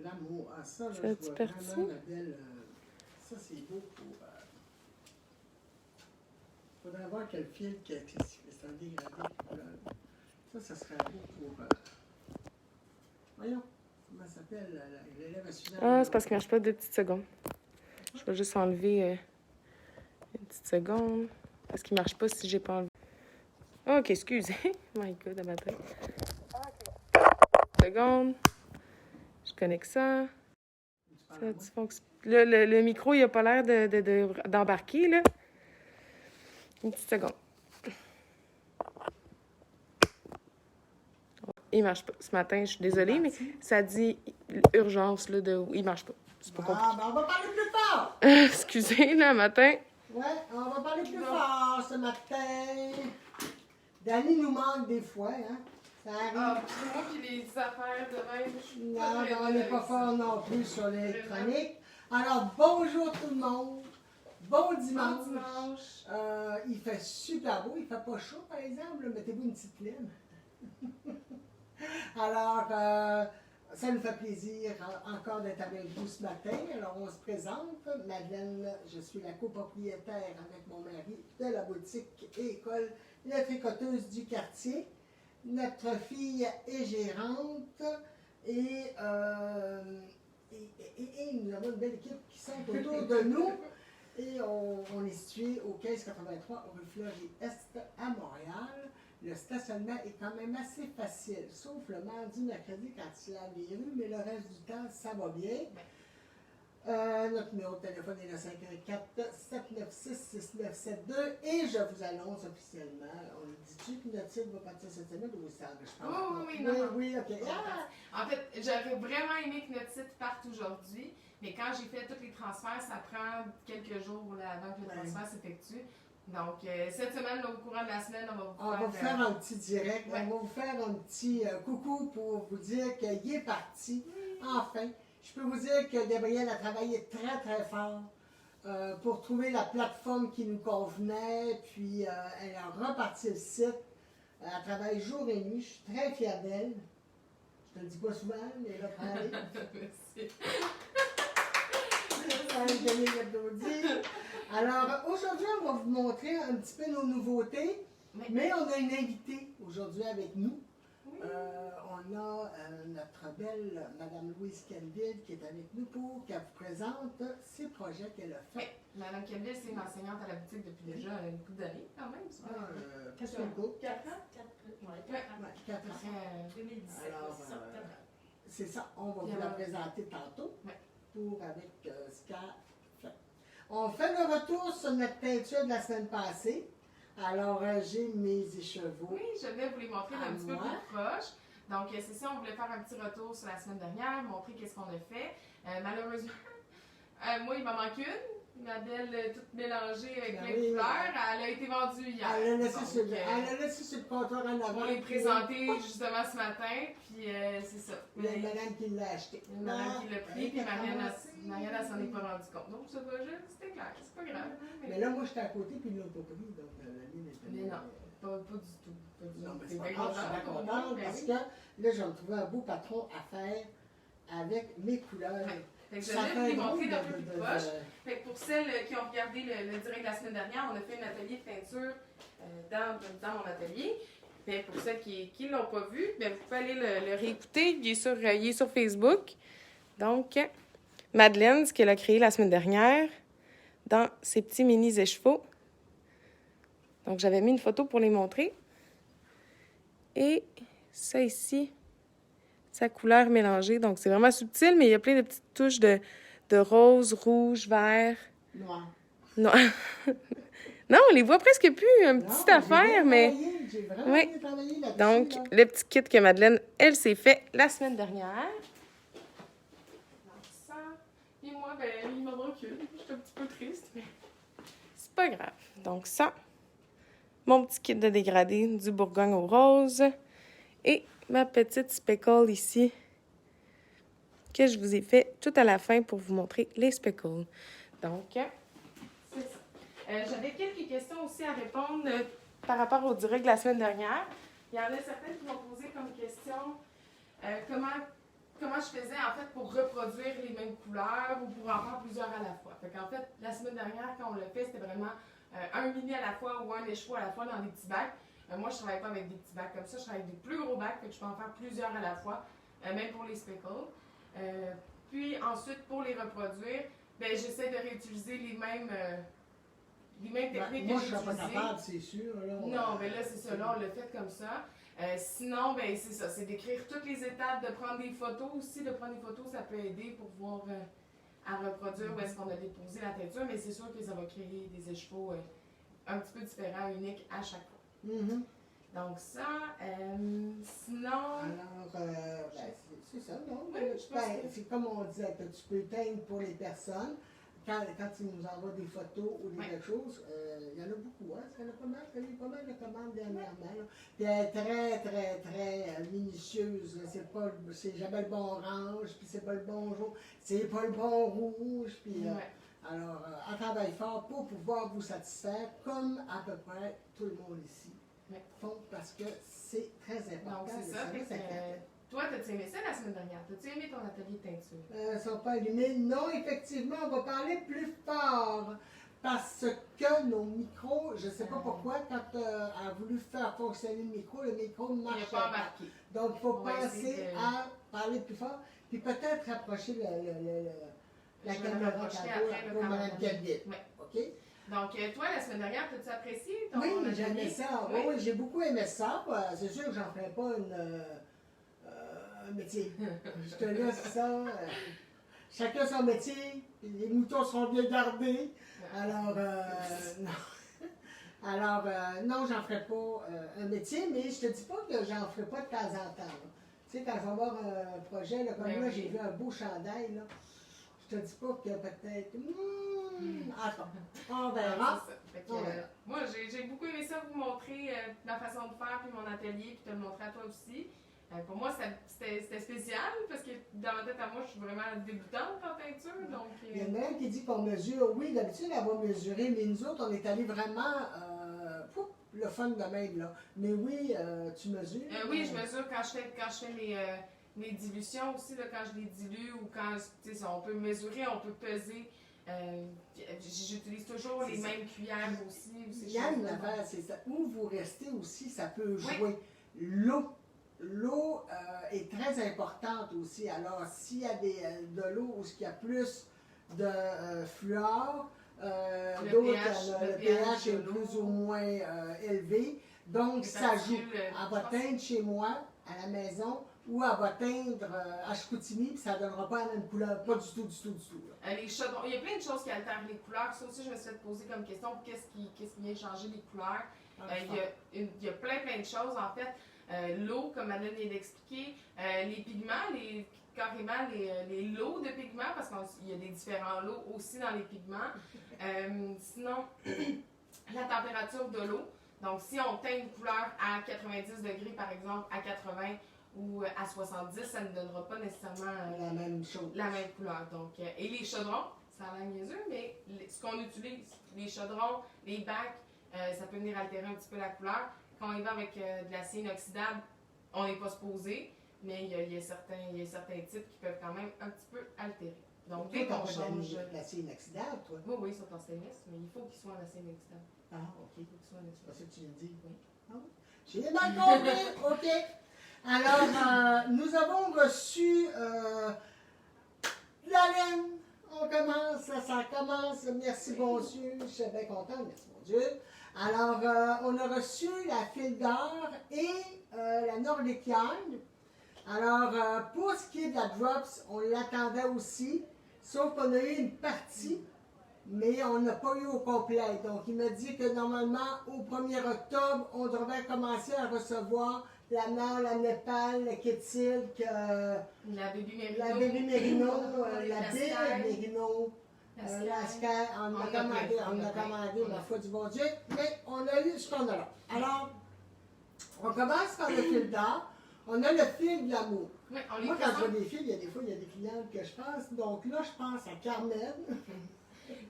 l'amour. Ah, ça, là, Ça je a-tu vois parti? vraiment la belle... ça, c'est beau pour... faudrait voir quel fil qui est un dégradé. Ça serait beau pour... voyons, comment ça s'appelle, l'élève à Suzanne? Ah, c'est parce qu'il ne marche pas 2 petites secondes. Je vais juste enlever une petite seconde. Parce qu'il ne marche pas si j'ai pas enlevé. Oh, OK, excusez. My God, à ma tête. Seconde. Je connecte ça. Ça fonctionne. Le micro, il n'a pas l'air d'embarquer, là. Une petite seconde. Il marche pas. Ce matin, je suis désolée, mais ça dit urgence, là, il marche pas. C'est pas compliqué. Ah, ben on va parler plus fort! Excusez, là, matin. Ouais, on va parler plus fort ce matin. Dani nous manque des fois, hein? Ça arrive. Ah, moi, puis les affaires de même, je suis Non, on n'est pas fort non plus sur l'électronique. Alors, bonjour tout le monde. Bon dimanche. Bon dimanche. Il fait super beau. Il fait pas chaud, par exemple. Mettez-vous une petite laine. Alors, ça nous fait plaisir encore d'être avec vous ce matin. Alors, on se présente. Madeleine, je suis la copropriétaire avec mon mari de la boutique et école La Tricoteuse du quartier. Notre fille est gérante et nous avons une belle équipe qui sont autour de nous. Et on est situé au 1583 rue Fleury-Est à Montréal. Le stationnement est quand même assez facile, sauf le mardi, mercredi quand il lave les rues, mais le reste du temps, ça va bien. Notre numéro de téléphone est le 514-796-6972 et je vous annonce officiellement, on le dit-tu que notre site va partir cette semaine ou ça? Oui, ok. En fait, j'aurais vraiment aimé que notre site parte aujourd'hui, mais quand j'ai fait tous les transferts, ça prend quelques jours là, avant que le transfert s'effectue. Donc, cette semaine, au courant de la semaine, on va vous faire un petit direct, on va vous faire un petit coucou pour vous dire qu'il est parti, enfin. Je peux vous dire que Gabrielle a travaillé très, très fort pour trouver la plateforme qui nous convenait, puis elle a reparti le site. Elle travaille jour et nuit, je suis très fière d'elle. Je te le dis pas souvent, mais elle a travaillé. Alors, aujourd'hui, on va vous montrer un petit peu nos nouveautés, mais on a une invitée aujourd'hui avec nous. On a notre belle Madame Louise Kelville qui est avec nous pour qu'elle vous présente ses projets qu'elle a faits. Oui, Madame Kelville, c'est une enseignante à la boutique depuis déjà une couple d'années quand même. 4 ans? 4 ans? 4 ans. 2017. Alors, c'est ça, on va vous la présenter tantôt avec ce qu'elle fait. On fait le retour sur notre peinture de la semaine passée. Alors, j'ai mes écheveaux. Oui, je vais vous les montrer d'un petit peu plus proche. Donc, c'est ça, on voulait faire un petit retour sur la semaine dernière, montrer qu'est-ce qu'on a fait. Malheureusement, moi, il m'en manque une. Ma belle toute mélangée avec plein de couleurs. Elle a été vendue hier. Elle l'a laissé sur le comptoir en avant. On l'a présentée justement ce matin, puis c'est ça. Il y a une madame qui l'a acheté. Il y a une madame qui l'a pris, puis Marianne, elle s'en est pas rendue compte. Donc, ça va juste, c'était clair, c'est pas grave. Mais là, moi, j'étais à côté, puis ils l'ont pas pris, donc la ligne était... Mais non, pas du tout. Non, mais c'est pas grave, je suis bien contente, parce que là, j'ai trouvé un beau patron à faire avec mes couleurs. Fait que je vais vous les montrer d'un peu plus proche. Fait que pour celles qui ont regardé le direct de la semaine dernière, on a fait un atelier de peinture dans mon atelier. Fait pour celles qui ne l'ont pas vu, bien, vous pouvez aller le réécouter. Il est sur Facebook. Donc, Madeleine, ce qu'elle a créé la semaine dernière, dans ses petits mini-écheveaux. Donc, j'avais mis une photo pour les montrer. Et ça ici, sa couleur mélangée. Donc, c'est vraiment subtil, mais il y a plein de petites touches de rose, rouge, vert. Noir. Non. Non, on les voit presque plus. Une petite affaire, mais... J'ai vraiment bien travaillé là-dessus. Donc, le petit kit que Madeleine, elle, s'est fait la semaine dernière. Donc, ça. Et moi, ben, il m'en manque une. Je suis un petit peu triste, mais c'est pas grave. Donc, ça. Mon petit kit de dégradé du Bourgogne au rose. Et ma petite speckle ici, que je vous ai fait tout à la fin pour vous montrer les speckles. Donc, c'est ça. J'avais quelques questions aussi à répondre par rapport au direct de la semaine dernière. Il y en a certaines qui m'ont posé comme question comment comment je faisais en fait pour reproduire les mêmes couleurs ou pour en faire plusieurs à la fois. Fait qu'en fait, la semaine dernière, quand on l'a fait, c'était vraiment un mini à la fois ou un écheveau à la fois dans des petits bacs. Moi, je ne travaille pas avec des petits bacs comme ça, je travaille avec des plus gros bacs, fait que je peux en faire plusieurs à la fois, même pour les speckles. Puis ensuite, pour les reproduire, ben, j'essaie de réutiliser les mêmes techniques moi, que j'ai utilisées. Moi, je ne serais pas capable, c'est sûr. Là, non, mais là, c'est ça. Là, on l'a fait comme ça. Sinon, ben, c'est ça. C'est d'écrire toutes les étapes, de prendre des photos aussi. De prendre des photos, ça peut aider pour voir à reproduire où est-ce qu'on a déposé la teinture. Mais c'est sûr que ça va créer des écheveaux un petit peu différents, uniques à chaque fois. Mm-hmm. Donc ça, sinon... Alors, ben, c'est ça, non? Oui, c'est comme on disait, que tu peux teindre pour les personnes. Quand ils nous envoient des photos ou quelque chose, il y en a beaucoup, hein? Il y en a pas mal de commandes dernièrement. Là. Puis elle est très, très, très minutieuse. C'est jamais le bon orange, puis c'est pas le bon jaune, c'est pas le bon rouge. Puis, alors, elle travaille fort pour pouvoir vous satisfaire, comme à peu près tout le monde ici font, parce que c'est très important. Donc, c'est ça. Toi, t'as-tu aimé ça la semaine dernière? T'as-tu aimé ton atelier de teinture? Ils ne sont pas allumés. Non, effectivement, on va parler plus fort. Parce que nos micros, je ne sais pas pourquoi, quand elle a voulu faire fonctionner le micro ne marche pas. Donc, il faut penser à parler plus fort. Puis peut-être rapprocher la caméra pour Mme Calvin. OK? Donc, toi, la semaine dernière, as-tu apprécié ton atelier? Oui, j'ai aimé ça. Oui, j'ai beaucoup aimé ça. C'est sûr que j'en ferai pas un métier. Je te laisse ça. Chacun son métier. Les moutons seront bien gardés. Alors, non. Alors, non, j'en ferai pas un métier, mais je te dis pas que j'en ferai pas de temps en temps. Tu sais, quand je vais avoir un projet, là, comme là, j'ai vu un beau chandail, là. Je te dis pas que peut-être. On verra. Moi, j'ai beaucoup aimé ça, vous montrer ma façon de faire, puis mon atelier, puis te le montrer à toi aussi. Pour moi, c'était spécial, parce que dans ma tête à moi, je suis vraiment débutante en peinture. Donc, il y en a un qui dit qu'on mesure. Oui, d'habitude, elle va mesurer, mais nous autres, on est allés vraiment le fun de même. Là. Mais oui, tu mesures. Oui, je mesure quand je fais mes dilutions aussi, là, quand je les dilue, ou quand on peut mesurer, on peut peser. J'utilise toujours les mêmes cuillères aussi. Il y a une affaire, c'est ça. Où vous restez aussi, ça peut jouer. L'eau. L'eau est très importante aussi. Alors, s'il y a de l'eau où il y a plus de fluor, le pH est plus ou moins élevé. Donc, ça joue. Elle va teindre chez moi, à la maison, ou elle va teindre à Chicoutimi, puis ça ne donnera pas la même couleur. Pas du tout. Les chaudrons, il y a plein de choses qui altèrent les couleurs. Ça aussi, je me suis fait poser comme question. Qu'est-ce qui vient changer les couleurs? Il y a plein de choses, en fait. L'eau, comme Madeleine vient d'expliquer, les pigments, carrément les lots de pigments, parce qu'il y a des différents lots aussi dans les pigments. Sinon, la température de l'eau. Donc, si on teint une couleur à 90 degrés, par exemple, à 80 ou à 70, ça ne donnera pas nécessairement la même chose. La même couleur. Donc, et les chaudrons, ça a l'air niaiseux, mais ce qu'on utilise, les chaudrons, les bacs, ça peut venir altérer un petit peu la couleur. Quand on y va avec de l'acier inoxydable, on n'est pas supposé, mais il y a certains types qui peuvent quand même un petit peu altérer. Donc, dès qu'on change. L'acier inoxydable, toi? Oui, ils sont en stainless, mais il faut qu'ils soient en acier inoxydable. Ah, OK. Il faut qu'ils soient en acier. C'est ça que tu le dis? Oui. Ah, oui. J'ai mal compris. OK. Alors, nous avons reçu la laine. On commence, ça commence. Merci, bon Dieu. Je suis bien contente. Merci, bon Dieu. Alors, on a reçu la file d'or et la Nordic Yarn. Alors, pour ce qui est de la Drops, on l'attendait aussi, sauf qu'on a eu une partie, mais on n'a pas eu au complet. Donc, il m'a dit que normalement, au 1er octobre, on devrait commencer à recevoir la Nord, la Népal, le Kétilk, la Baby Merino, la Big Merino. La Sky, on a commandé, ma foi du bon Dieu, mais on a eu ce qu'on a là. Alors, on commence par le fil d'or. On a le fil de l'amour. Oui, moi, quand je vois des fils, il y a des clientes que je pense. Donc là, je pense à Carmen.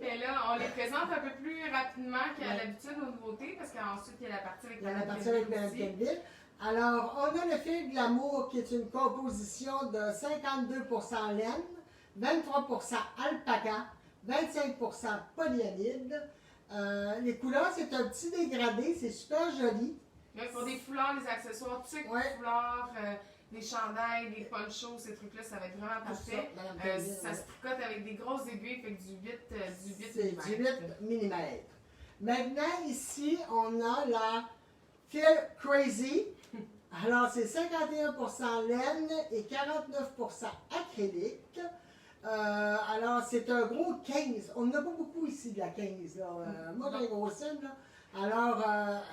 Et là, on les présente un peu plus rapidement qu'à l'habitude aux nouveautés, parce qu'ensuite, il y a la partie avec Mme Kenville. Alors, on a le fil Glamour qui est une composition de 52% laine, 23% alpaca, 25% polyamide. Les couleurs, c'est un petit dégradé, c'est super joli. Pour des foulards, les accessoires, tu sais, foulards, des chandails, des ponchos, ces trucs-là, ça va être vraiment parfait. Ça se tricote avec des grosses aiguilles, fait que du 8 c'est mm. Du 8 mm. Maintenant, ici, on a la Feel Crazy. Alors, c'est 51% laine et 49% acrylique. Alors, c'est un gros 15. On n'a pas beaucoup ici de la 15. Là. Moi, j'ai un gros scène, là. Alors,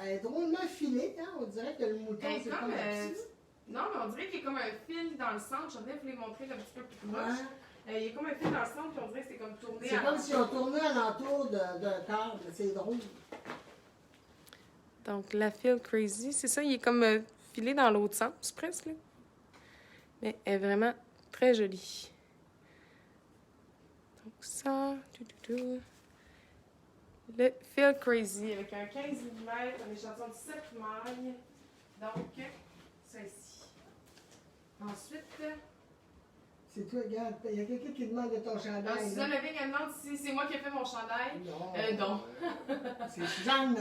elle est drôlement filée. Hein? On dirait que le mouton, c'est comme non, mais on dirait qu'il y a comme un fil dans le centre. Je voudrais vous les montrer un petit peu plus proche. Il y a comme un fil dans le centre, puis on dirait que c'est comme tourné. C'est comme si on tournait alentour d'un câble. C'est drôle. Donc, la Feel Crazy, c'est ça. Il est comme filé dans l'autre sens, presque. Là. Mais elle est vraiment très jolie. Donc, ça. Le Feel Crazy avec un 15 mm, un échantillon de 7 mailles. Donc, ça ici. Ensuite. C'est toi, regarde, il y a quelqu'un qui demande de ton chandail. Suzanne Leving, elle demande si c'est moi qui ai fait mon chandail. Non. C'est Suzanne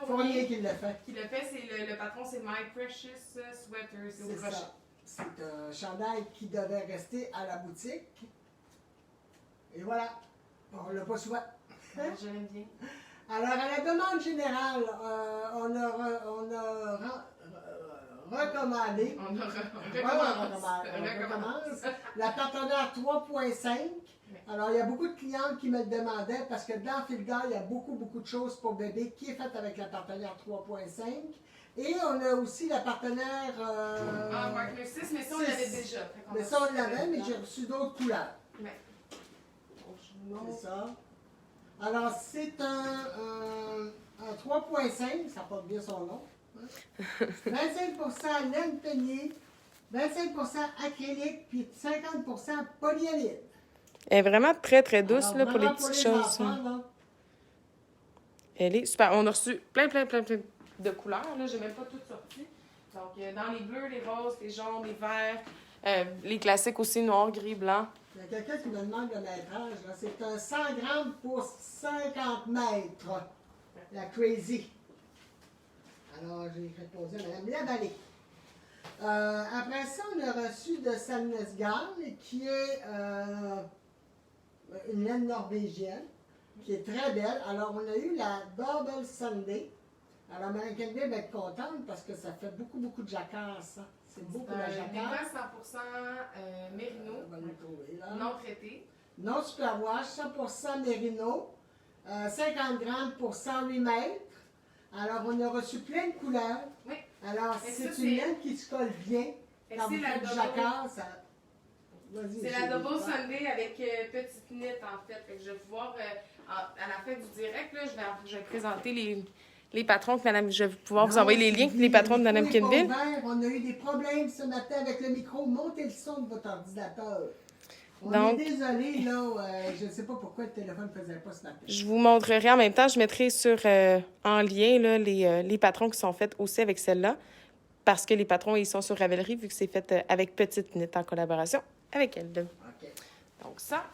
Fournier qui l'a fait. C'est le patron, c'est My Precious Sweater. C'est ça. C'est un chandail qui devait rester à la boutique. Et voilà. On l'a pas souvent. Je l'aime bien. Alors, à la demande générale, on a recommandé. On recommence. La partenaire 3.5. Alors, il y a beaucoup de clientes qui me le demandaient parce que dans Filgar, il y a beaucoup de choses pour bébé qui est faite avec la partenaire 3.5. Et on a aussi la partenaire. Mark 6, mais ça, on l'avait déjà. Mais ça, on l'avait, mais j'ai reçu d'autres couleurs. C'est ça. Alors, c'est un 3.5, ça porte bien son nom. 25% laine peignée, 25% acrylique, puis 50% polyamide. Elle est vraiment très, très douce. Alors, là, pour les vraiment petites choses. Enfants, elle est super. On a reçu plein de couleurs. Là, j'ai même pas toutes sorties. Donc, dans les bleus, les roses, les jaunes, les verts, les classiques aussi, noir, gris, blanc. Il y a quelqu'un qui me demande le métrage. C'est un 100 grammes pour 50 mètres. La Crazy. Alors, j'ai répondu à Mme Lavallée. Après ça, on a reçu de Salnesgal, qui est une laine norvégienne, qui est très belle. Alors, on a eu la Double Sunday. Alors, American Babe va être contente parce que ça fait beaucoup de jacquard, ça. C'est beaucoup la jacquard. 100% mérino, non traité. Non superwash, 100% mérino, 50 grammes pour 108 mètres. Alors, on a reçu plein de couleurs. Oui. Alors, c'est une laine qui se colle bien. Quand vous faites du jacquard, ça... C'est la Double Sunday avec petite knit, en fait. Fait que je vais pouvoir, à la fin du direct, là, je vais présenter les patrons que Madame... Je vais pouvoir vous envoyer les liens, les patrons de Mme Kinville. On a eu des problèmes ce matin avec le micro. Montez le son de votre ordinateur. Donc, est désolé, là. Je ne sais pas pourquoi le téléphone ne faisait pas ce matin. Je vous montrerai en même temps. Je mettrai en lien là, les patrons qui sont faits aussi avec celle-là. Parce que les patrons, ils sont sur Ravelry, vu que c'est fait avec Petite Knit en collaboration avec elle. OK. Donc ça.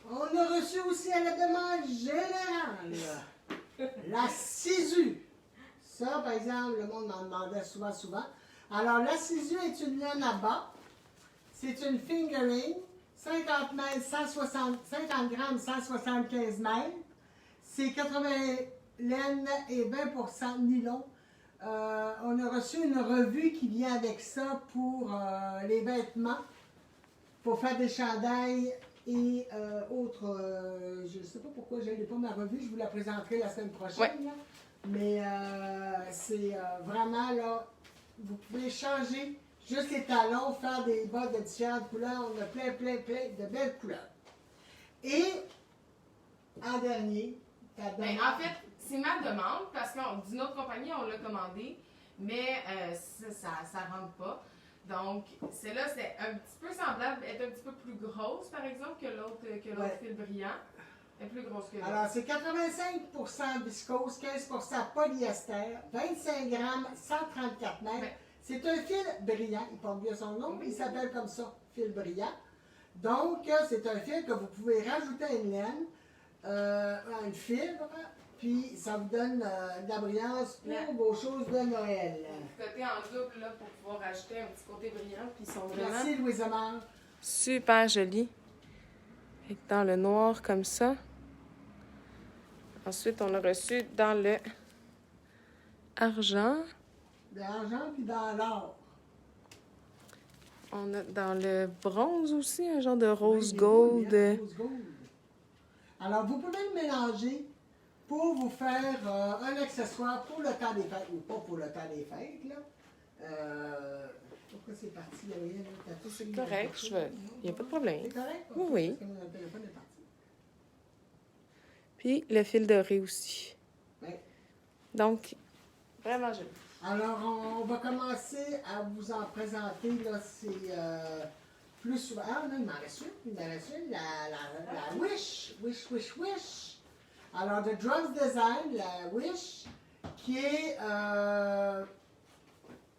On a reçu aussi à la demande générale la Sisu. Ça, par exemple, le monde m'en demandait souvent. Alors, la Sisu est une laine à bas. C'est une fingering. 50 mètres, 50 grammes, 175 mètres. C'est 80 laine et 20% nylon. On a reçu une revue qui vient avec ça pour les vêtements, pour faire des chandails et autres. Je ne sais pas pourquoi je n'ai pas ma revue, je vous la présenterai la semaine prochaine. Ouais. Là. Mais c'est vraiment là, vous pouvez changer juste les talons, faire des bas de différentes couleurs. On a plein de belles couleurs. Et en dernier, en fait, c'est ma demande, parce que d'une autre compagnie, on l'a commandé, mais ça ne rentre pas. Donc, celle-là, c'est un petit peu semblable, elle est un petit peu plus grosse, par exemple, que l'autre fil brillant. Elle est plus grosse que Alors, c'est 85% viscose, 15% polyester, 25 grammes, 134 mètres. Ouais. C'est un fil brillant. Il porte bien son nom. Il s'appelle comme ça, fil brillant. Donc, c'est un fil que vous pouvez rajouter à une laine, une fibre, puis ça vous donne de la brillance pour vos choses de Noël. Côté en double là, pour pouvoir rajouter un petit côté brillant. Puis ils sont vraiment Merci, Louise-Amand. super jolis. Dans le noir comme ça. Ensuite, on a reçu dans le argent. De l'argent puis dans l'or. On a dans le bronze aussi, un genre de rose Oui, gold. oui, rose gold. Alors, vous pouvez le mélanger pour vous faire un accessoire pour le temps des fêtes, ou pas pour le temps des fêtes, là. Pourquoi c'est parti? Il y a rien là, C'est correct, il n'y a pas de problème. C'est correct? Oui, oui. Parce que mon téléphone est parti. Puis le fil doré aussi. Oui. Donc, vraiment joli. Alors, on va commencer à vous en présenter, là, c'est plus souvent. Ah non, il m'en reste une, la Wish. Alors, de Drums Design, la Wish, qui est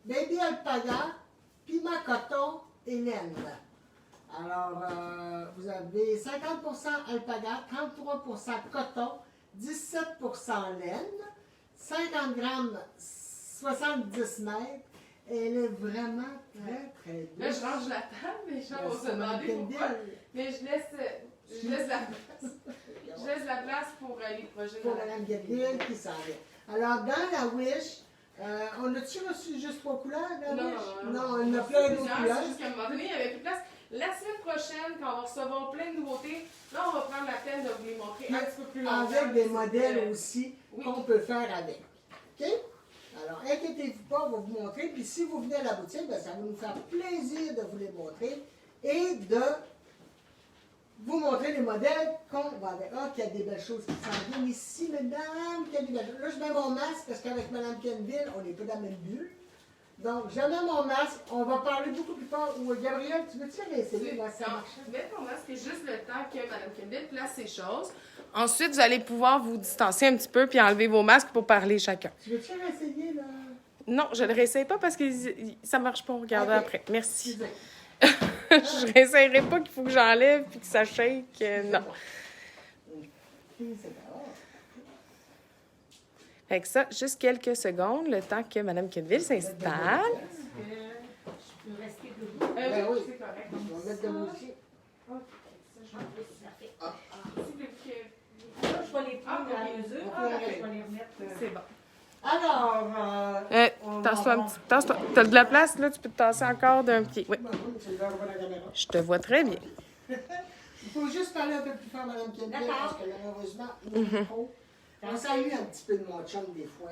Baby Alpaga, Pima Coton et laine. Alors, vous avez 50% alpaga, 33% coton, 17% laine, 50 grammes, 70 mètres. Elle est vraiment très douce. Là, je range la table, mais les gens vont se demander pourquoi. Mais je laisse la place. Je laisse la place pour les projets. Pour Mme Guedville qui s'en vient. Alors, dans la Wish, on a-tu reçu juste 3 couleurs, la Wish? Non, on a plein d'autres couleurs. C'est juste qu'à un moment donné, il n'y avait plus de place. La semaine prochaine, quand on va recevoir plein de nouveautés, là, on va prendre la peine de vous les montrer un petit peu plus longtemps. Avec des modèles aussi Oui. qu'on peut faire avec. OK? Alors, inquiétez-vous pas, on va vous montrer. Puis si vous venez à la boutique, bien, ça va nous faire plaisir de vous les montrer et de vous montrer les modèles qu'on va avec. Ah, qu'il y a des belles choses qui s'en viennent ici, mesdames. Qu'il y a des belles choses. Là, je mets mon masque parce qu'avec Mme Kenville, on n'est pas dans la même bulle. Donc, je mets mon masque. On va parler beaucoup plus fort. Ou Gabriel, tu veux-tu réessayer? Là, ça marche. Mets ton masque, c'est juste le temps que Mme Kendall place ses choses. Ensuite, vous allez pouvoir vous distancer un petit peu puis enlever vos masques pour parler chacun. Tu veux-tu réessayer, là? Non, je ne le réessaye pas parce que ça ne marche pas. Regardez Ok. après. Merci. Excusez. Je ne réessayerai pas qu'il faut que j'enlève puis que ça shake. Non. C'est bon. Fait que ça, juste quelques secondes, le temps que Mme Kenville s'installe. Je peux rester debout. Ben oui. c'est correct. On va mettre de moi aussi. Ok, ça, je vais Je vais les prendre à la mesure, Ah, puis ok. je vais les remettre. C'est bon. Alors, on Tasse-toi va un petit. Tasse-toi. T'as de la place, là? Tu peux te tasser encore d'un pied. Oui. Ben oui, tu le verras pas dans la caméra. Je te vois très bien. Il faut juste parler un peu plus fort, Mme Kendall, D'accord. parce que malheureusement, le micro, on s'ennuie un petit peu de mon chum des fois.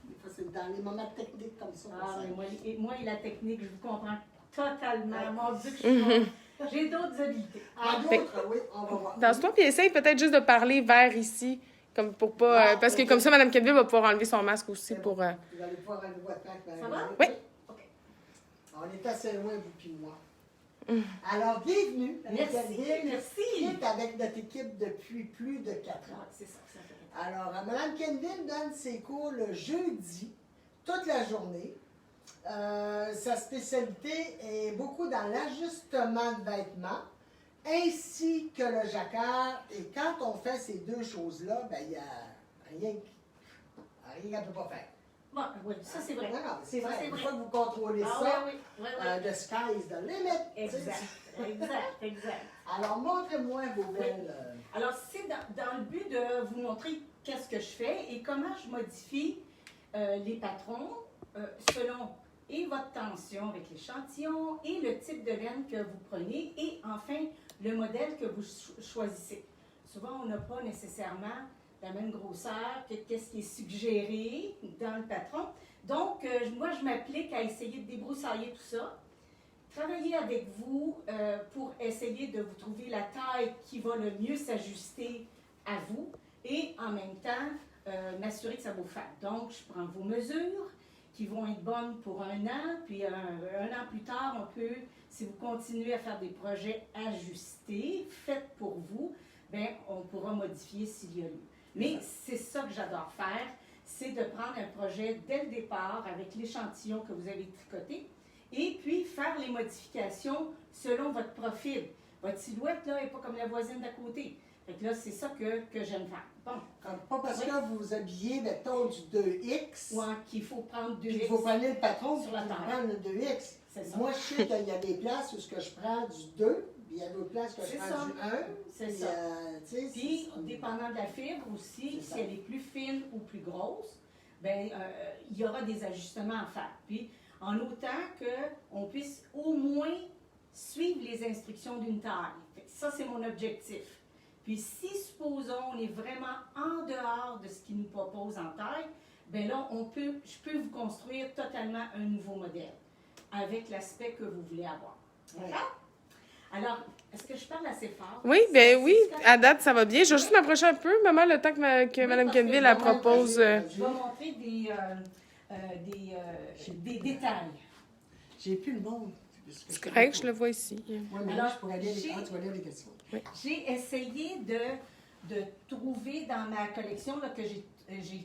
Des fois, c'est dans les moments techniques comme ça. Ah, on mais s'ennuie. moi et la technique, je vous comprends totalement. Mon Dieu, que je suis bonne. J'ai d'autres habiletés. Ah, d'autres, oui, on va voir. Tasse-toi, puis essaye peut-être juste de parler vers ici. Comme pour pas. Parce que comme ça, Mme Kenville va pouvoir enlever son masque aussi C'est pour. bon. Vous allez pouvoir aller voir Ça va? Oui. OK. On est assez loin, vous puis moi. Alors, bienvenue, Mme Merci, Kendall, qui merci. est avec notre équipe depuis plus de 4 ans. Ah, c'est ça, ça fait. Alors, Mme Kendall donne ses cours le jeudi, toute la journée. Sa spécialité est beaucoup dans l'ajustement de vêtements, ainsi que le jacquard. Et quand on fait ces deux choses-là, ben, il n'y a rien qu'elle ne peut pas faire. Bon, oui, ça c'est vrai. Non, non, c'est Ça, vrai. c'est Une vrai. fois que vous contrôlez Ah, ça, oui, oui, oui. the sky is the limit. Exact. Alors, montrez-moi vos belles... Alors, c'est dans le but de vous montrer qu'est-ce que je fais et comment je modifie les patrons selon et votre tension avec l'échantillon et le type de laine que vous prenez et enfin le modèle que vous choisissez. Souvent, on n'a pas nécessairement la même grosseur que qu'est-ce qui est suggéré dans le patron. Donc, moi, je m'applique à essayer de débroussailler tout ça, travailler avec vous pour essayer de vous trouver la taille qui va le mieux s'ajuster à vous et en même temps m'assurer que ça vous fasse. Donc, je prends vos mesures qui vont être bonnes pour un an, puis un an plus tard, on peut, si vous continuez à faire des projets ajustés, faits pour vous, bien, on pourra modifier s'il y a lieu. Mais c'est ça que j'adore faire, c'est de prendre un projet dès le départ avec l'échantillon que vous avez tricoté et puis faire les modifications selon votre profil. Votre silhouette, là, n'est pas comme la voisine d'à côté. Fait que là, c'est ça que j'aime faire. Bon. Pas parce que vous vous habillez, mettons, du 2X. Ouais, qu'il faut prendre 2X. Il faut prendre le patron sur la terre. prendre le 2X. C'est ça. Moi, je sais qu'il y a des places où je prends du 2, puis il y a d'autres places que je prends du 1. C'est ça. Puis, dépendant de la fibre aussi, si elle est plus fine ou plus grosse, bien, il y aura des ajustements à faire. Puis, en autant qu'on puisse au moins suivre les instructions d'une taille. Ça, c'est mon objectif. Puis, si, supposons, on est vraiment en dehors de ce qu'il nous propose en taille, bien là, je peux vous construire totalement un nouveau modèle avec l'aspect que vous voulez avoir. D'accord? Alors, est-ce que je parle assez fort? Oui, bien oui, à date, ça va bien. Je vais juste m'approcher un peu, maman, le temps que Mme Kenville la propose. Je vais montrer des détails. J'ai plus le monde. C'est correct, je le vois ici. Oui, mais alors, je pourrais aller tu vas lire les questions. Oui. J'ai essayé de trouver dans ma collection là, que j'ai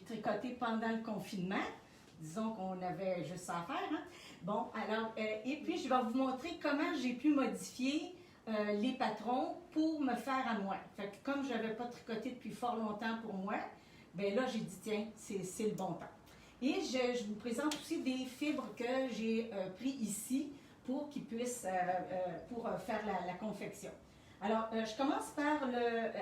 tricoté pendant le confinement. Disons qu'on avait juste ça à faire. Hein? Bon, alors, et puis je vais vous montrer comment j'ai pu modifier les patrons pour me faire à moi. Fait que comme je n'avais pas tricoté depuis fort longtemps pour moi, bien là, j'ai dit, tiens, c'est le bon temps. Et je vous présente aussi des fibres que j'ai pris ici pour qu'ils puissent faire la confection. Alors, je commence par le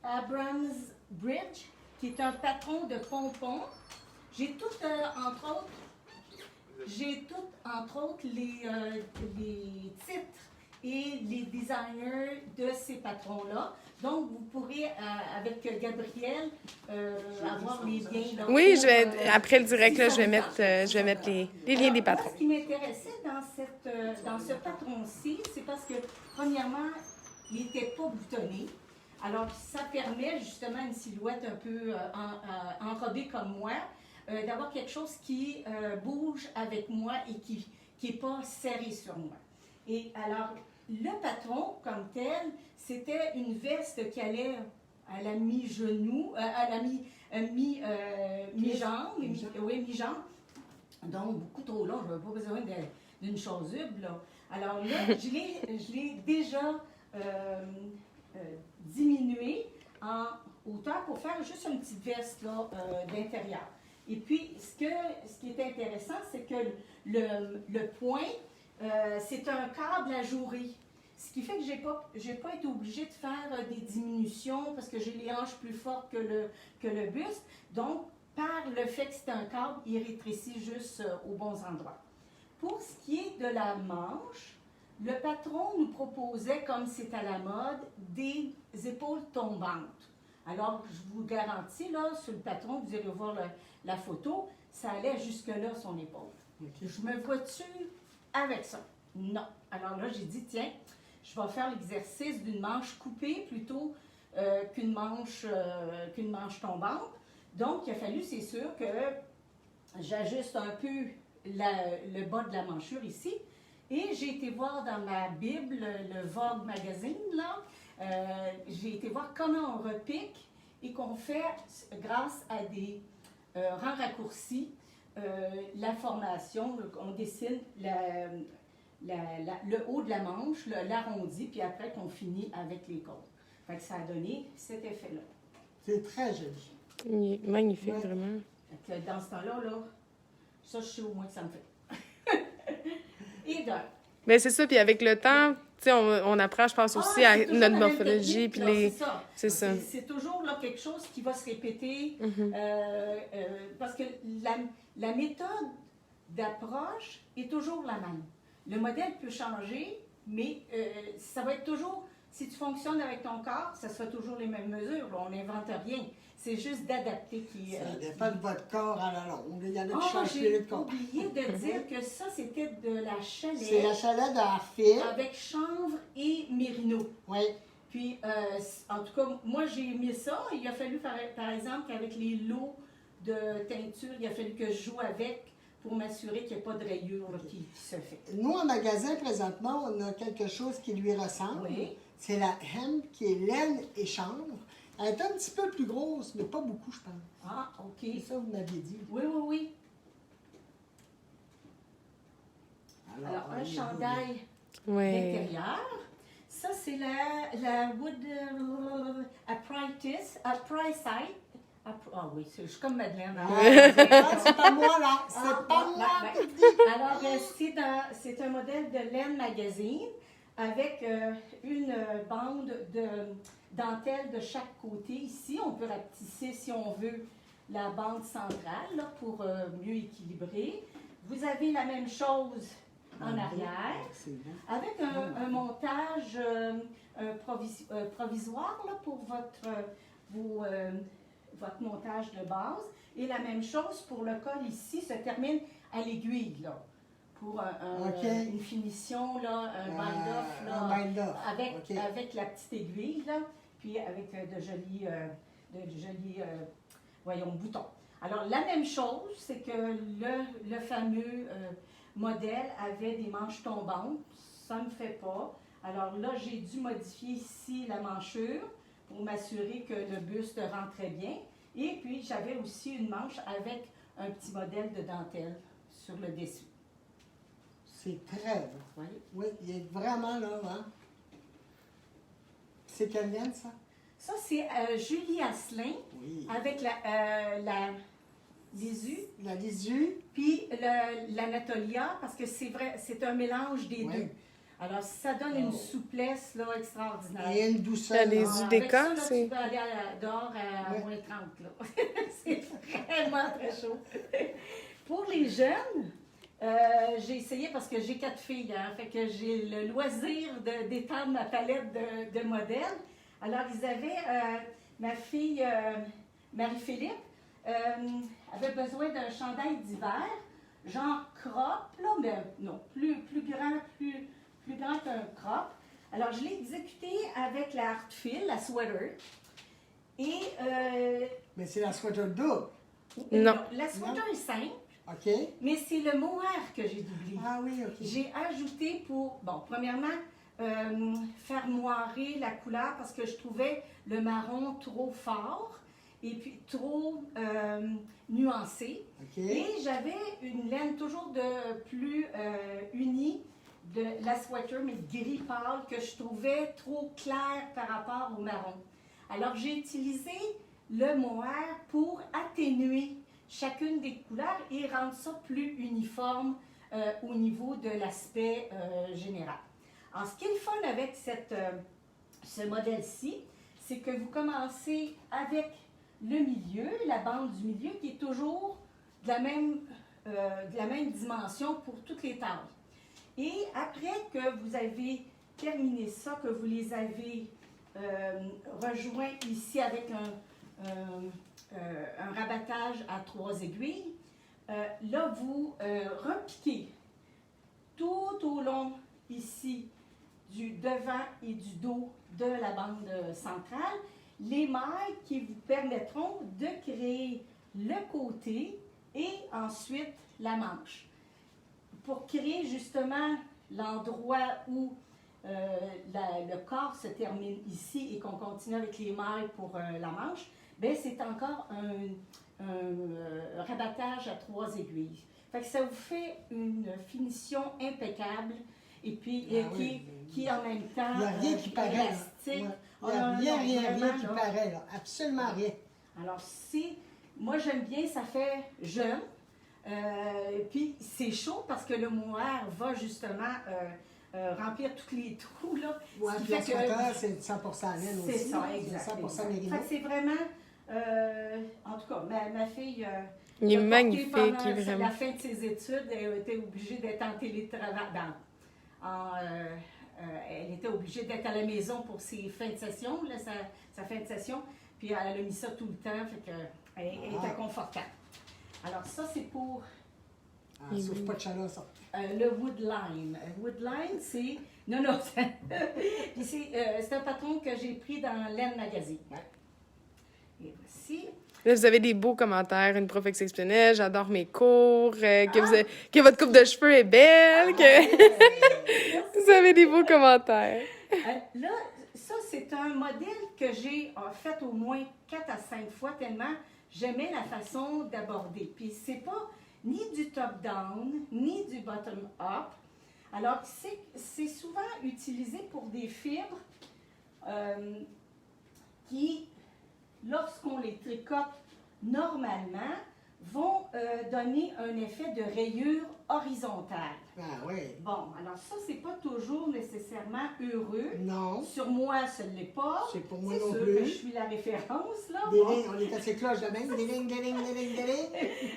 Abrams Bridge, qui est un patron de pompons. J'ai tout, entre autres, les titres et les designers de ces patrons-là. Donc, vous pourrez, avec Gabrielle, avoir les liens. Oui, après le direct, là, je vais mettre les liens des patrons. Ce qui m'intéressait dans ce patron-ci, c'est parce que, premièrement, il n'était pas boutonné. Alors, ça permet justement une silhouette un peu enrobée comme moi, d'avoir quelque chose qui bouge avec moi et qui n'est pas serré sur moi. Et alors, le patron, comme tel, c'était une veste qui allait à la mi-genou, à la mi-jambe, mi-jambe. Donc, beaucoup trop long, je n'avais pas besoin d'une chasuble, là. Alors là, je l'ai déjà diminué en hauteur pour faire juste une petite veste d'intérieur. Et puis, ce qui est intéressant, c'est que le point, c'est un câble ajouré. Ce qui fait que j'ai pas été obligée de faire des diminutions parce que j'ai les hanches plus fortes que le buste. Donc, par le fait que c'est un câble, il rétrécit juste aux bons endroits. Pour ce qui est de la manche, le patron nous proposait, comme c'est à la mode, des épaules tombantes. Alors, je vous garantis, là, sur le patron, vous irez voir la photo, ça allait jusque-là, son épaule. Okay. Je me vois-tu avec ça? Non. Alors là, j'ai dit, tiens, je vais faire l'exercice d'une manche coupée plutôt qu'une manche tombante. Donc, il a fallu, c'est sûr, que j'ajuste un peu le bas de la manchure ici. Et j'ai été voir dans ma Bible, le Vogue Magazine, là, j'ai été voir comment on repique et qu'on fait, grâce à des rangs raccourcis, la formation, on dessine le haut de la manche, l'arrondi, puis après qu'on finit avec les côtes. Fait que ça a donné cet effet-là. C'est très joli. Il est magnifique, ouais. Vraiment. Fait que dans ce temps-là, ça, je sais au moins que ça me fait. Et donc. Bien, c'est ça, puis avec le temps, tu sais, on apprend, je pense, aussi à notre morphologie. Puis c'est ça. C'est toujours là, quelque chose qui va se répéter, parce que la méthode d'approche est toujours la même. Le modèle peut changer, mais ça va être toujours, si tu fonctionnes avec ton corps, ça sera toujours les mêmes mesures. Là, on n'invente rien. C'est juste d'adapter qui... Ça dépend de votre corps à la longue. Il y en a qui changent plus de corps. J'ai oublié de dire que ça, c'était de la chalette. C'est la chalette à fil. Avec chanvre et mérino. Oui. Puis, en tout cas, moi, j'ai aimé ça. Il a fallu, par exemple, qu'avec les lots de teinture, il a fallu que je joue avec pour m'assurer qu'il n'y ait pas de rayure qui se fait. Nous, en magasin, présentement, on a quelque chose qui lui ressemble. Oui. C'est la hemp qui est laine et chanvre. Elle est un petit peu plus grosse, mais pas beaucoup, je pense. Ah, OK. C'est ça, vous m'aviez dit. Oui, oui, oui. Alors, un chandail d'intérieur. Ça, c'est la Wood Apprentice. Ah oui, je suis comme Madeleine. C'est pas moi, là. C'est pas moi qui dis. Alors, c'est un modèle de laine magazine avec une bande de dentelle de chaque côté. Ici, on peut rapetisser, si on veut, la bande centrale là, pour mieux équilibrer. Vous avez la même chose en arrière, avec un montage provisoire là, pour votre montage de base. Et la même chose pour le col ici, se termine à l'aiguille, là, pour une finition, là, un bind-off, avec la petite aiguille, là, puis avec de jolis boutons. Alors, la même chose, c'est que le fameux modèle avait des manches tombantes. Ça ne me fait pas. Alors là, j'ai dû modifier ici la manchure pour m'assurer que le buste rentrait bien. Et puis, j'avais aussi une manche avec un petit modèle de dentelle sur le dessus. C'est très beau. Oui, il est vraiment là. Hein? C'est quelle laine, ça? Ça, c'est Julie Asselin avec la lisu. La lisu. Puis l'Anatolia, parce que c'est vrai, c'est un mélange des deux. Alors, ça donne une souplesse là, extraordinaire. Et une douceur. La lisu des cas, c'est... Tu peux aller dehors à moins 30. Là. C'est vraiment très chaud. Pour les jeunes, j'ai essayé parce que j'ai 4 filles, hein, fait que j'ai le loisir d'étendre ma palette de modèles. Alors, ils avaient, ma fille Marie-Philippe avait besoin d'un chandail d'hiver, genre crop, là, mais non, plus grand qu'un crop. Alors, je l'ai exécuté avec la Artfil, la sweater. Et... mais c'est la sweater double. Non. La sweater est simple. OK. Mais c'est le mohair que j'ai doublé. Ah oui, OK. J'ai ajouté pour, bon, premièrement, faire moirer la couleur parce que je trouvais le marron trop fort et puis trop nuancé. OK. Et j'avais une laine toujours de plus unie de la sweater, mais gris pâle, que je trouvais trop clair par rapport au marron. Alors, j'ai utilisé le mohair pour atténuer chacune des couleurs et rendre ça plus uniforme au niveau de l'aspect général. Alors, ce qui est le fun avec ce modèle-ci, c'est que vous commencez avec le milieu, la bande du milieu, qui est toujours de la même dimension pour toutes les tailles. Et après que vous avez terminé ça, que vous les avez rejoints ici avec un rabattage à 3 aiguilles, là, vous repiquez tout au long ici du devant et du dos de la bande centrale les mailles qui vous permettront de créer le côté et ensuite la manche. Pour créer justement l'endroit où le corps se termine ici et qu'on continue avec les mailles pour la manche, bien, c'est encore un rabattage à 3 aiguilles. Fait que ça vous fait une finition impeccable et puis qui en même temps il n'y a rien qui paraît. élastique. Il n'y a rien qui paraît, là. Absolument rien. Alors, moi j'aime bien, ça fait jeune. Puis c'est chaud parce que le mohair va justement remplir tous les trous. Là, ouais, puis la sweater, c'est 100% laine aussi. C'est ça, exactement. 100% mérino. C'est vraiment, en tout cas, ma fille... il est magnifique, il est vraiment... la fin de ses études, elle était obligée d'être en télétravail. Elle était obligée d'être à la maison pour ses fins de session, là, sa fin de session. Puis elle a mis ça tout le temps, fait qu'elle était confortable. Alors ça, c'est pour... Sauf pas de chaleur, ça. Le Woodline. Woodline, c'est... Non, puis c'est un patron que j'ai pris dans Laine Magazine. Et voici... Là, vous avez des beaux commentaires, une prof exceptionnelle, j'adore mes cours, que votre coupe de cheveux est belle, que... Vous avez des beaux commentaires. Là, ça, c'est un modèle que j'ai fait au moins 4 à 5 fois tellement j'aimais la façon d'aborder. Puis c'est pas ni du top-down, ni du bottom-up. Alors, c'est souvent utilisé pour des fibres qui, lorsqu'on les tricote normalement, vont donner un effet de rayure horizontale. Ah oui. Bon, alors ça, c'est pas toujours nécessairement heureux. Non. Sur moi, ce ne l'est pas. C'est pour moi C'est non sûr plus. que je suis la référence, là. Des Bon. lignes, on est assez cloche de même. Des lignes, des lignes, des lignes, des lignes.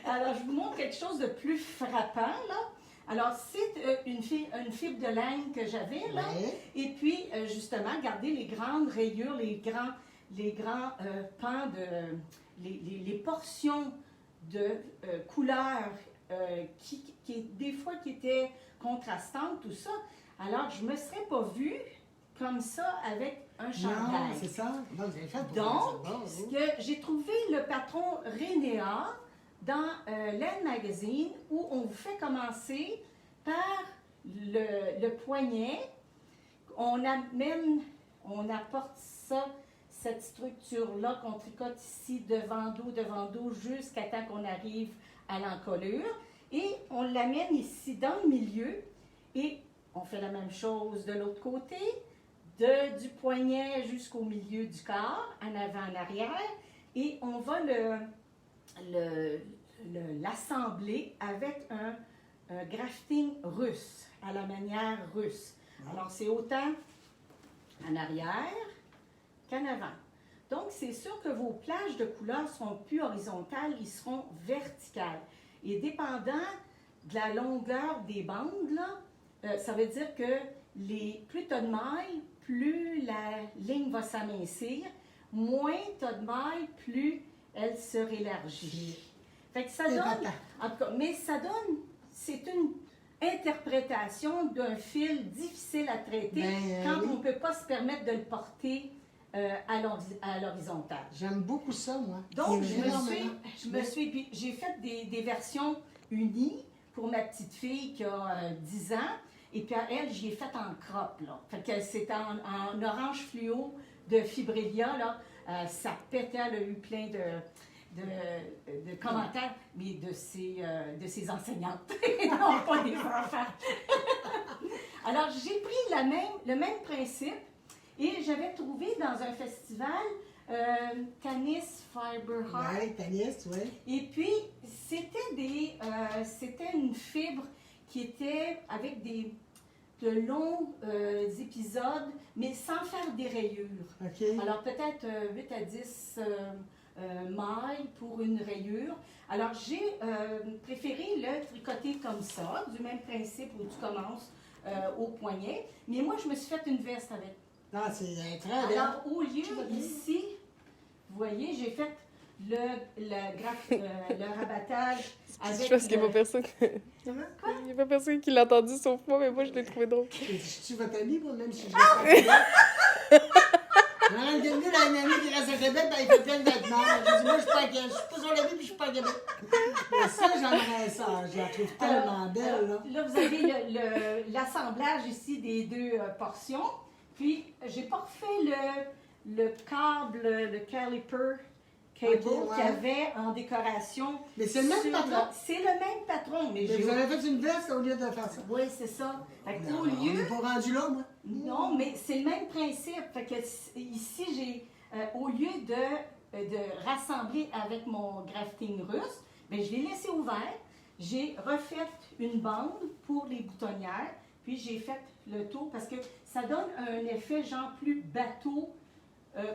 Alors, je vous montre quelque chose de plus frappant, là. Alors, c'est une fibre de laine que j'avais, là. Ouais. Et puis, justement, regardez les grandes rayures, les grands pans les portions de couleurs qui des fois qui étaient contrastantes, tout ça. Alors, je ne me serais pas vue comme ça avec un chandail. Non, c'est ça. Non, vous avez fait pour Donc, faire ça. ce que j'ai trouvé le patron Rénéa dans Laine Magazine où on vous fait commencer par le poignet. On apporte ça, cette structure-là qu'on tricote ici devant dos, jusqu'à temps qu'on arrive à l'encolure. Et on l'amène ici dans le milieu et on fait la même chose de l'autre côté, du poignet jusqu'au milieu du corps, en avant, en arrière. Et on va l'assembler avec un grafting russe, à la manière russe. Alors, c'est autant en arrière qu'en avant. Donc, c'est sûr que vos plages de couleurs ne seront plus horizontales, ils seront verticales. Et dépendant de la longueur des bandes, là, ça veut dire que plus tu as de mailles, plus la ligne va s'amincir, moins tu as de mailles, plus elle se rélargit. Fait que ça donne, en tout cas, mais ça donne, c'est une interprétation d'un fil difficile à traiter quand on ne peut pas se permettre de le porter à l'horizontale. J'aime beaucoup ça, moi. Donc, puis j'ai fait des versions unies pour ma petite fille qui a 10 ans. Et puis, elle, j'y ai fait en crop, là. Fait que c'est en orange fluo de Fibrillia, là. Ça pétait, elle a eu plein de commentaires, mais de ses enseignantes, non pas des enfants. Alors, j'ai pris le même principe et j'avais trouvé dans un festival Tanis Fiber Heart. Oui, Tanis, oui. Et puis, c'était une fibre qui était avec de longs épisodes, mais sans faire des rayures. Okay. Alors, peut-être 8 à 10 mailles pour une rayure. Alors, j'ai préféré le tricoter comme ça, du même principe où tu commences au poignet. Mais moi, je me suis fait une veste avec. Non, c'est très bien. Alors, au lieu ici, vous voyez, j'ai fait le rabattage avec... Je pense qu'il n'y a pas personne... Quoi? Il n'y a pas personne qui l'a entendu sauf moi, mais moi, je l'ai trouvé drôle. Tu vas t'aimer, moi, même si je l'ai pas fait. Quand il est dans une amie qui reste à Québec, ben, il fait plein de vêtements. Je dis, moi, je suis pas sur la vie, puis je suis pas à Québec. Mais ça, j'aimerais ça. Je la trouve tellement belle, là. Là, vous avez l'assemblage ici des deux portions. Puis, j'ai pas refait le câble, le caliper cable Okay, ouais. qu'il y avait en décoration. Mais c'est le même patron. C'est le même patron. Mais vous avez fait une veste au lieu de faire ça. Oui, c'est ça. Fait que Non, au on lieu... n'est pas rendu là, moi. Non, mais c'est le même principe. Fait que ici, j'ai, au lieu de rassembler avec mon grafting russe, bien, je l'ai laissé ouvert. J'ai refait une bande pour les boutonnières, puis j'ai fait le tour parce que ça donne un effet genre plus bateau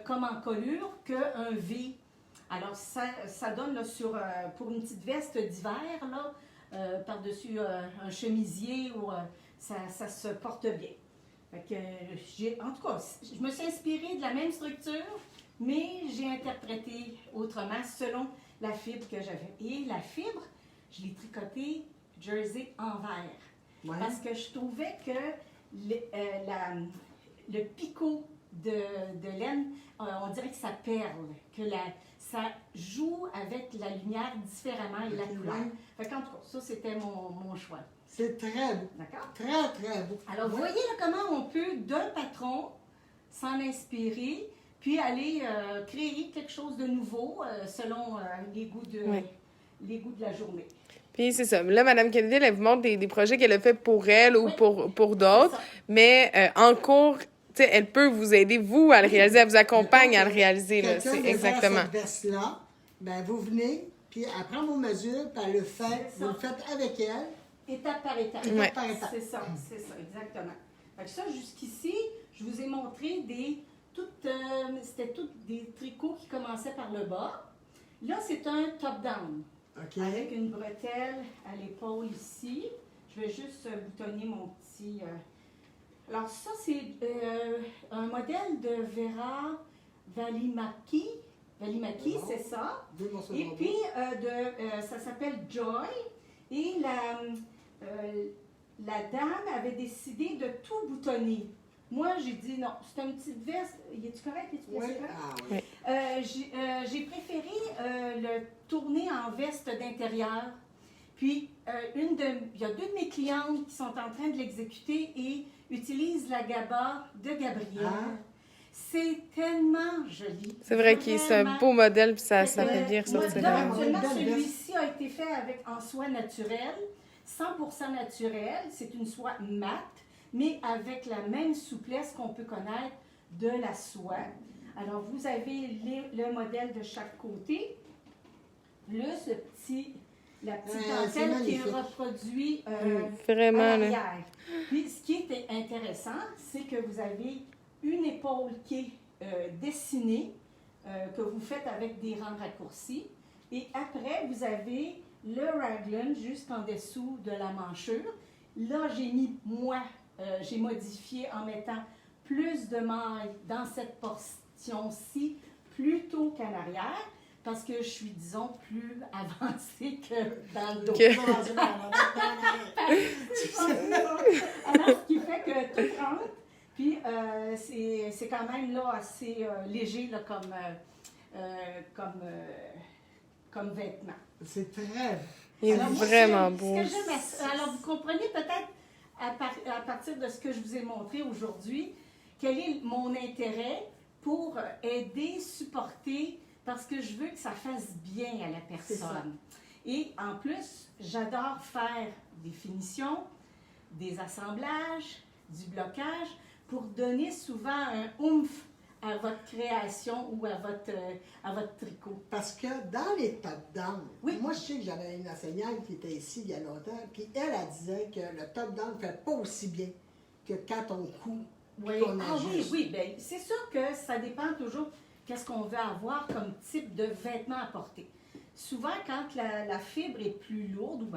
comme encolure qu'un V. Alors, ça donne là, pour une petite veste d'hiver, là, par-dessus un chemisier, où ça se porte bien. Fait que en tout cas, je me suis inspirée de la même structure, mais j'ai interprété autrement selon la fibre que j'avais. Et la fibre, je l'ai tricotée jersey envers. Ouais. Parce que je trouvais que le picot de laine, on dirait que ça perle, que ça joue avec la lumière différemment et la couleur. Ouais. Fait qu'en tout cas, ça c'était mon choix. C'est très beau. D'accord? Très, très beau. Alors, vous voyez là, comment on peut, d'un patron, s'en inspirer, puis aller créer quelque chose de nouveau selon les goûts de la journée. Puis c'est ça. Là, Mme Kennedy, elle vous montre des projets qu'elle a fait pour elle ou pour d'autres, mais en cours, elle peut vous aider, vous, à le réaliser, elle vous accompagne à le réaliser. Là. C'est exactement. Cette veste-là, ben vous venez, puis elle prend vos mesures, puis elle le fait, vous le faites avec elle. Étape par étape. Étape par étape. C'est ça, exactement. Fait que ça, jusqu'ici, je vous ai montré c'était tous des tricots qui commençaient par le bas. Là, c'est un top-down. Okay. Avec une bretelle à l'épaule ici. Je vais juste boutonner mon petit... Alors ça, c'est un modèle de Vera Välimäki. Välimäki, c'est ça. Et puis, ça s'appelle Joy. Et la dame avait décidé de tout boutonner. Moi, j'ai dit non, c'est une petite veste. Es-tu correct? Oui. Oui. J'ai préféré le tourner en veste d'intérieur. Puis, il y a 2 de mes clientes qui sont en train de l'exécuter et utilisent la GABA de Gabrielle. Ah. C'est tellement joli. C'est vrai que c'est un beau modèle, puis ça fait bien ressortir. Là, actuellement, celui-ci a été fait en soie naturelle, 100% naturelle. C'est une soie mate, mais avec la même souplesse qu'on peut connaître de la soie. Alors, vous avez le modèle de chaque côté, plus la petite dentelle qui est reproduite vraiment, à l'arrière. Puis, ce qui est intéressant, c'est que vous avez une épaule qui est dessinée, que vous faites avec des rangs raccourcis. Et après, vous avez le raglan jusqu'en dessous de la manchure. Là, j'ai modifié en mettant plus de mailles dans cette portion-ci plutôt qu'en arrière, parce que je suis, disons, plus avancée que dans le dos. Alors, ce qui fait que tout rentre, puis c'est quand même là assez léger là, comme vêtement. C'est très... Il est vraiment beau. Alors, vous comprenez peut-être à partir de ce que je vous ai montré aujourd'hui, quel est mon intérêt pour aider, supporter, parce que je veux que ça fasse bien à la personne. Et en plus, j'adore faire des finitions, des assemblages, du blocage, pour donner souvent un oomph à votre création ou à votre tricot. Parce que dans les top-down, oui. Moi je sais que j'avais une enseignante qui était ici il y a longtemps, puis elle disait que le top-down ne fait pas aussi bien que quand on coud. Oui, oui, bien, c'est sûr que ça dépend toujours qu'est-ce qu'on veut avoir comme type de vêtement à porter. Souvent, quand la fibre est plus lourde ou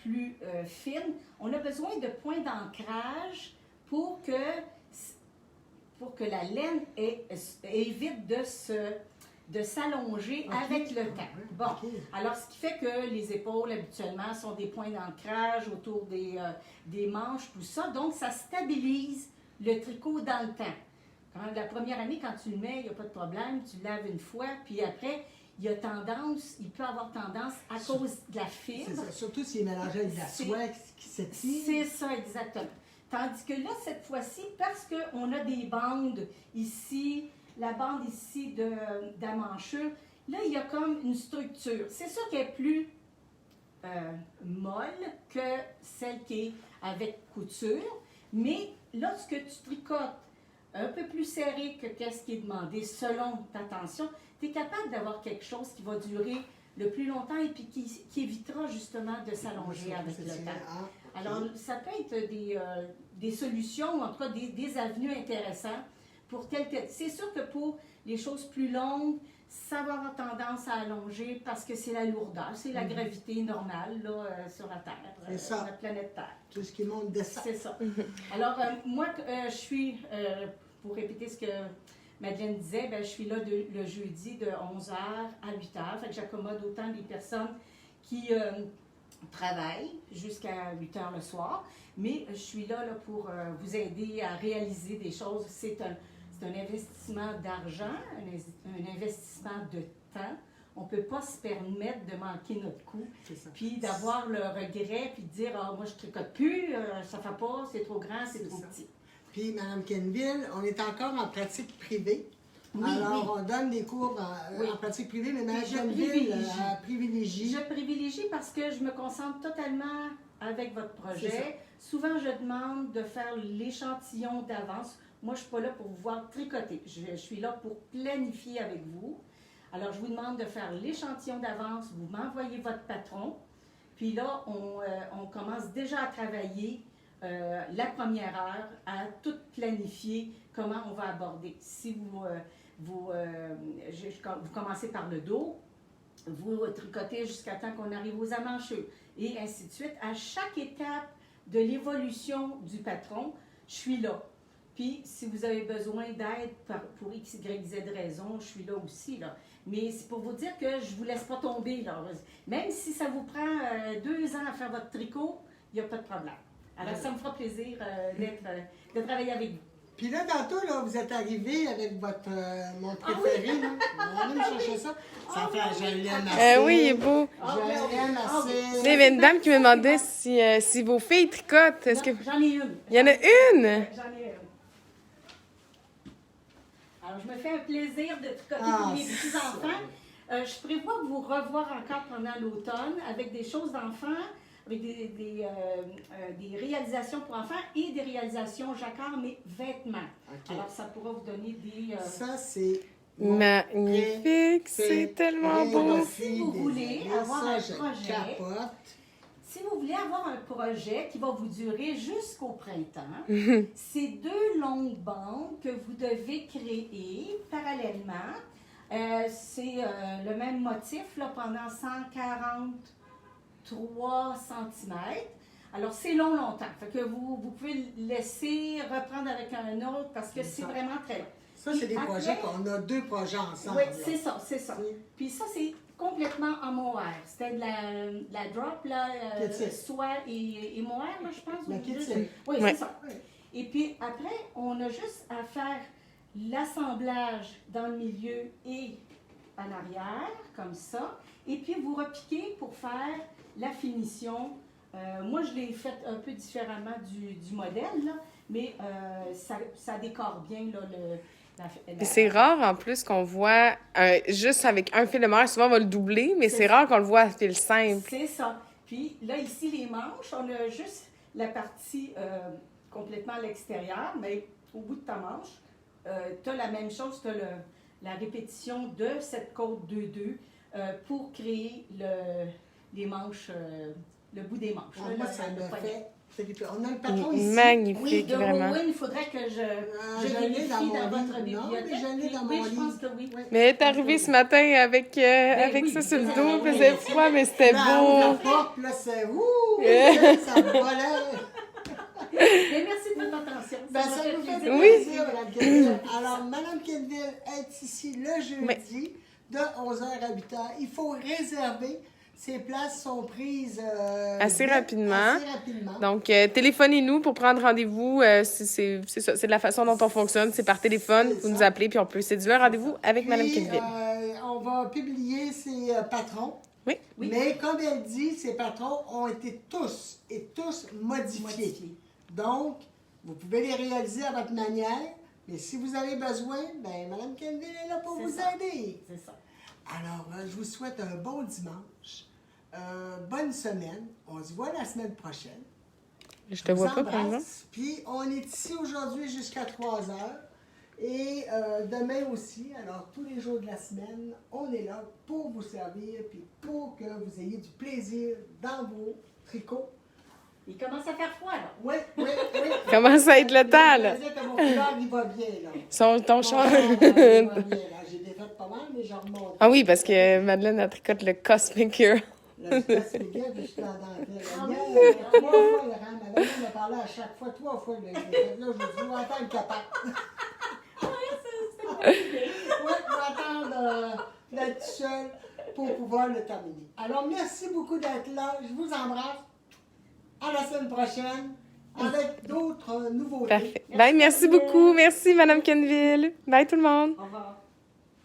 plus fine, on a besoin de points d'ancrage pour que la laine évite de s'allonger avec le temps. Bon, alors ce qui fait que les épaules habituellement sont des points d'ancrage autour des manches, tout ça, donc ça stabilise le tricot dans le temps. La première année, quand tu le mets, il n'y a pas de problème, tu le laves une fois, puis après, il peut avoir tendance, à cause de la fibre... C'est ça, surtout s'il est mélangé avec de la soie qui s'étire. C'est ça, exactement. Tandis que là, cette fois-ci, parce qu'on a des bandes ici, la bande ici de la manchure, là, il y a comme une structure. C'est sûr qu'elle est plus molle que celle qui est avec couture, mais lorsque tu tricotes un peu plus serré que ce qui est demandé selon ta tension, tu es capable d'avoir quelque chose qui va durer le plus longtemps et puis qui évitera justement de s'allonger avec le temps. Alors, ça peut être des solutions, ou en tout cas des avenues intéressantes pour C'est sûr que pour les choses plus longues, ça va avoir tendance à allonger parce que c'est la lourdeur, c'est la gravité normale là, sur la Terre, la planète Terre. Tout ce qui monte descend. C'est ça. Alors, moi, je suis, pour répéter ce que Madeleine disait, je suis là le jeudi de 11h à 8h. Fait que j'accommode autant des personnes qui travaillent jusqu'à 8h le soir, mais je suis là pour vous aider à réaliser des choses. C'est un investissement d'argent, un investissement de temps. On ne peut pas se permettre de manquer notre coup, puis d'avoir le regret, puis de dire « Ah, moi, je ne tricote plus, ça ne fait pas, c'est trop grand, c'est trop petit. » Puis, Mme Kenville, on est encore en pratique privée. Oui, Alors, on donne des cours en pratique privée, mais Mme Kenville privilégie. Je privilégie parce que je me concentre totalement avec votre projet. Souvent, je demande de faire l'échantillon d'avance. Moi, je ne suis pas là pour vous voir tricoter. Je suis là pour planifier avec vous. Alors, je vous demande de faire l'échantillon d'avance. Vous m'envoyez votre patron. Puis là, on commence déjà à travailler la première heure, à tout planifier comment on va aborder. Si vous commencez par le dos, vous tricotez jusqu'à temps qu'on arrive aux amancheux, et ainsi de suite. À chaque étape de l'évolution du patron, je suis là. Puis, si vous avez besoin d'aide pour X, Y, Z raison, je suis là aussi, là. Mais c'est pour vous dire que je ne vous laisse pas tomber, là. Même si ça vous prend 2 ans à faire votre tricot, il n'y a pas de problème. Alors, ça me fera plaisir de travailler avec vous. Puis là, tantôt, là, vous êtes arrivé avec votre mon préféré, là. On va aller me chercher ça. Ça fait, je l'aime assez. Oui, il est beau. Je l'aime assez. Il y avait une dame qui me demandait si vos filles tricotent. Est-ce que... J'en ai une. Il y en a une? J'en ai une. Alors, je me fais un plaisir de tricoter pour mes petits-enfants. Je prévois vous revoir encore pendant l'automne avec des choses d'enfants, avec des réalisations pour enfants et des réalisations jacquard, mais vêtements. Okay. Alors, ça pourra vous donner des... Ça, c'est... magnifique! C'est tellement beau! Si vous voulez avoir un projet... Si vous voulez avoir un projet qui va vous durer jusqu'au printemps, c'est 2 longues bandes que vous devez créer parallèlement. C'est le même motif là, pendant 143 cm. Alors, c'est longtemps. Fait que vous pouvez le laisser reprendre avec un autre parce que c'est vraiment très long. Ça, c'est des projets qu'on a 2 projets ensemble. Oui, c'est ça, c'est ça. Puis ça, c'est complètement en mohair. C'était de la drop, là, soie et mohair, là, je pense. La kitty. Oui, c'est ça. Et puis après, on a juste à faire l'assemblage dans le milieu et en arrière, comme ça. Et puis vous repiquez pour faire la finition. Moi, je l'ai fait un peu différemment du modèle, là, mais ça décore bien là, c'est rare en plus qu'on voit juste avec un fil de mohair. Souvent, on va le doubler, mais c'est rare qu'on le voit à fil simple. C'est ça. Puis là, ici, les manches, on a juste la partie complètement à l'extérieur, mais au bout de ta manche, tu as la même chose, tu as la répétition de cette côte 2-2 pour créer les manches, le bout des manches. Moi, ça me fait... On a le patron ici. Magnifique, oui, vraiment. Oui, il faudrait que je vérifie dans votre bibliothèque. Non, mais dans mon je pense que oui. Mais elle est arrivée ce matin avec ça sur le dos, il faisait froid, mais c'était beau. La porte, là, c'est ça volait. Mais merci de votre attention. Ça nous fait plaisir, Mme Kenville. Alors, Mme Kenville est ici le jeudi de 11h à 8h. Il faut réserver. Ces places sont prises assez rapidement. Donc, téléphonez-nous pour prendre rendez-vous. C'est ça, c'est de la façon dont on fonctionne. C'est par téléphone. Vous nous appelez, puis on peut séduire un rendez-vous avec Mme Kenville. On va publier ces patrons. Oui. Mais comme elle dit, ces patrons ont été tous modifiés. Donc, vous pouvez les réaliser à votre manière. Mais si vous avez besoin, bien, Mme Kenville est là pour vous aider. C'est ça. Alors, je vous souhaite un bon dimanche. Bonne semaine. On se voit la semaine prochaine. Je te vois pas, par exemple. Puis, on est ici aujourd'hui jusqu'à 3h. Et demain aussi. Alors, tous les jours de la semaine, on est là pour vous servir puis pour que vous ayez du plaisir dans vos tricots. Il commence à faire froid, là. Oui. Commence à être le temps, là. Je veux dire que mon couleur, il va bien, là. Ton char. Il va bien, là. J'ai défait pas mal, mais je remonte. Ah oui, parce que Madeleine a tricote le Cosmic Girl. Le Cosmic Girl, je suis en dentelle. 3 fois, Madeleine m'a parlé à chaque fois, 3 fois. Là, je vais attendre qu'elle parte. Oui, je vais attendre d'être seule pour pouvoir le terminer. Alors, merci beaucoup d'être là. Je vous embrasse. À la semaine prochaine avec d'autres nouveautés. Parfait. Bye, merci beaucoup. Merci, Mme Kenville. Bye, tout le monde. Au revoir.